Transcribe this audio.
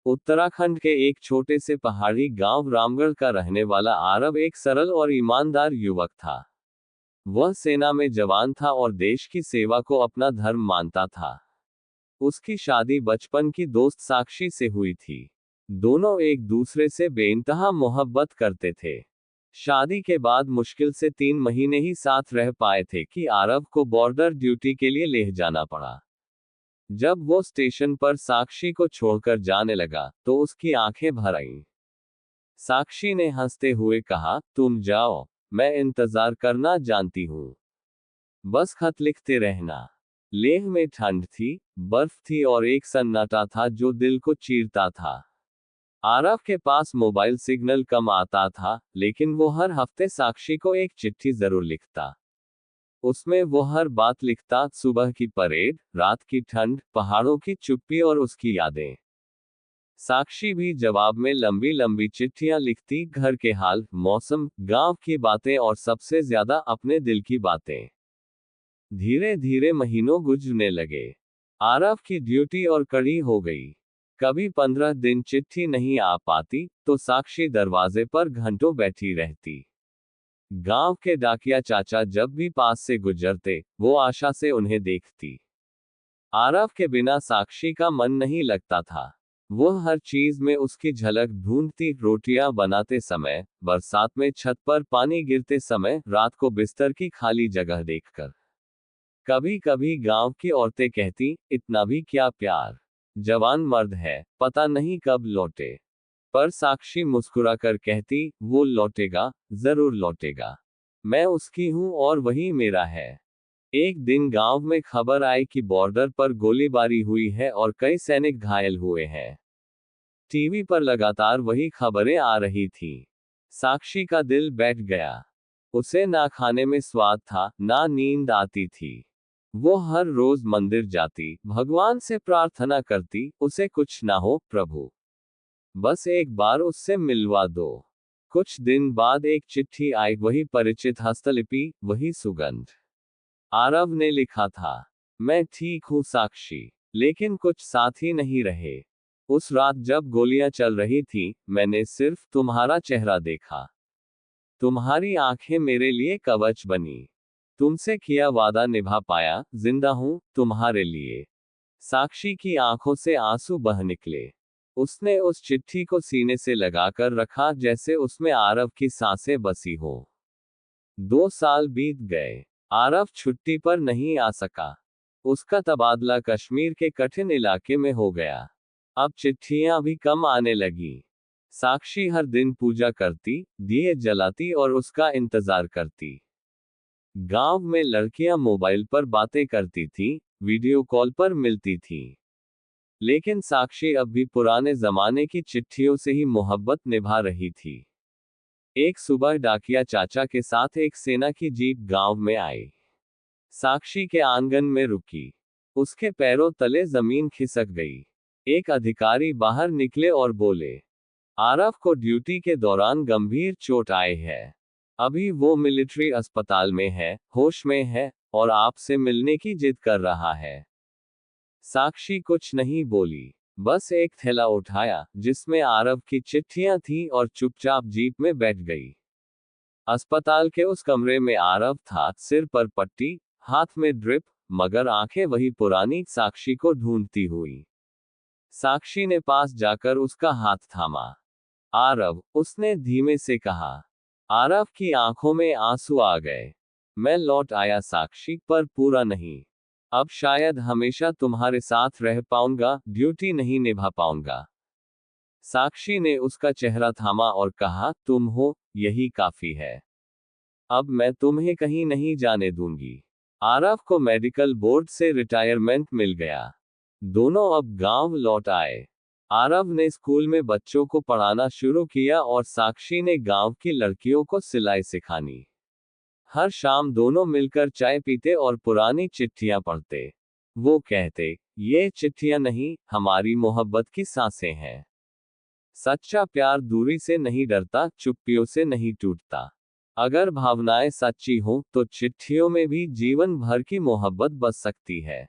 उत्तराखंड के एक छोटे से पहाड़ी गांव रामगढ़ का रहने वाला आरव एक सरल और ईमानदार युवक था। वह सेना में जवान था और देश की सेवा को अपना धर्म मानता था। उसकी शादी बचपन की दोस्त साक्षी से हुई थी। दोनों एक दूसरे से बेइंतहा मोहब्बत करते थे। शादी के बाद मुश्किल से 3 महीने ही साथ रह पाए थे कि आरव को बॉर्डर ड्यूटी के लिए लेह जाना पड़ा। जब वो स्टेशन पर साक्षी को छोड़कर जाने लगा तो उसकी आंखें भर आईं। साक्षी ने हंसते हुए कहा, तुम जाओ, मैं इंतजार करना जानती हूँ। बस खत लिखते रहना। लेह में ठंड थी, बर्फ थी और एक सन्नाटा था जो दिल को चीरता था। आरव के पास मोबाइल सिग्नल कम आता था, लेकिन वो हर हफ्ते साक्षी को एक चिट्ठी जरूर लिखता। उसमें वो हर बात लिखता, सुबह की परेड, रात की ठंड, पहाड़ों की चुप्पी और उसकी यादें। साक्षी भी जवाब में लंबी लंबी चिट्ठियां लिखती, घर के हाल, मौसम, गांव की बातें और सबसे ज्यादा अपने दिल की बातें। धीरे धीरे महीनों गुजरने लगे। आरव की ड्यूटी और कड़ी हो गई। कभी 15 दिन चिट्ठी नहीं आ पाती तो साक्षी दरवाजे पर घंटों बैठी रहती। गांव के डाकिया चाचा जब भी पास से गुजरते, वो आशा से उन्हें देखती। आरव के बिना साक्षी का मन नहीं लगता था। वो हर चीज में उसकी झलक ढूंढती, रोटियां बनाते समय, बरसात में छत पर पानी गिरते समय, रात को बिस्तर की खाली जगह देखकर। कभी कभी गांव की औरतें कहती, इतना भी क्या प्यार, जवान मर्द है, पता नहीं कब लौटे। पर साक्षी मुस्कुराकर कहती, वो लौटेगा, जरूर लौटेगा। मैं उसकी हूं और वही मेरा है। एक दिन गांव में खबर आई कि बॉर्डर पर गोलीबारी हुई है और कई सैनिक घायल हुए हैं। टीवी पर लगातार वही खबरें आ रही थी। साक्षी का दिल बैठ गया। उसे ना खाने में स्वाद था, ना नींद आती थी। वो हर रोज मंदिर जाती, भगवान से प्रार्थना करती, उसे कुछ ना हो प्रभु, बस एक बार उससे मिलवा दो। कुछ दिन बाद एक चिट्ठी आई, वही परिचित हस्तलिपि, वही सुगंध। आरव ने लिखा था, मैं ठीक हूं साक्षी, लेकिन कुछ साथी नहीं रहे। उस रात जब गोलियां चल रही थी, मैंने सिर्फ तुम्हारा चेहरा देखा। तुम्हारी आंखें मेरे लिए कवच बनी। तुमसे किया वादा निभा पाया, जिंदा हूं तुम्हारे लिए। साक्षी की आंखों से आंसू बह निकले। उसने उस चिट्ठी को सीने से लगाकर रखा, जैसे उसमें आरव की सांसें बसी हो। 2 साल बीत गए। आरव छुट्टी पर नहीं आ सका। उसका तबादला कश्मीर के कठिन इलाके में हो गया। अब चिट्ठियां भी कम आने लगी। साक्षी हर दिन पूजा करती, दिए जलाती और उसका इंतजार करती। गांव में लड़कियां मोबाइल पर बातें करती थीं, वीडियो कॉल पर मिलती थीं। लेकिन साक्षी अब भी पुराने जमाने की चिट्ठियों से ही मोहब्बत निभा रही थी। एक सुबह डाकिया चाचा के साथ एक सेना की जीप गांव में आई। साक्षी के आंगन में रुकी। उसके पैरों तले जमीन खिसक गई। एक अधिकारी बाहर निकले और बोले, आरव को ड्यूटी के दौरान गंभीर चोट आई है। अभी वो मिलिट्री अस्पताल में है, होश में है, और आपसे मिलने की जिद कर रहा है। साक्षी कुछ नहीं बोली, बस एक थैला उठाया जिसमें आरव की चिट्ठियां थीं और चुपचाप जीप में बैठ गई। अस्पताल के उस कमरे में आरव था, सिर पर पट्टी, हाथ में ड्रिप, मगर आंखें वही पुरानी साक्षी को ढूंढती हुई। साक्षी ने पास जाकर उसका हाथ थामा। आरव, उसने धीमे से कहा। आरव की आंखों में आंसू आ गए। मैं लौट आया साक्षी, पर पूरा नहीं। अब शायद हमेशा तुम्हारे साथ रह पाऊंगा, ड्यूटी नहीं निभा पाऊंगा। साक्षी ने उसका चेहरा थामा और कहा, तुम हो, यही काफी है। अब मैं तुम्हें कहीं नहीं जाने दूंगी। आरव को मेडिकल बोर्ड से रिटायरमेंट मिल गया। दोनों अब गांव लौट आए। आरव ने स्कूल में बच्चों को पढ़ाना शुरू किया और साक्षी ने गांव की लड़कियों को सिलाई सिखानी। हर शाम दोनों मिलकर चाय पीते और पुरानी चिट्ठियां पढ़ते। वो कहते, ये चिट्ठियां नहीं, हमारी मोहब्बत की सांसें हैं। सच्चा प्यार दूरी से नहीं डरता, चुप्पियों से नहीं टूटता। अगर भावनाएं सच्ची हों तो चिट्ठियों में भी जीवन भर की मोहब्बत बस सकती है।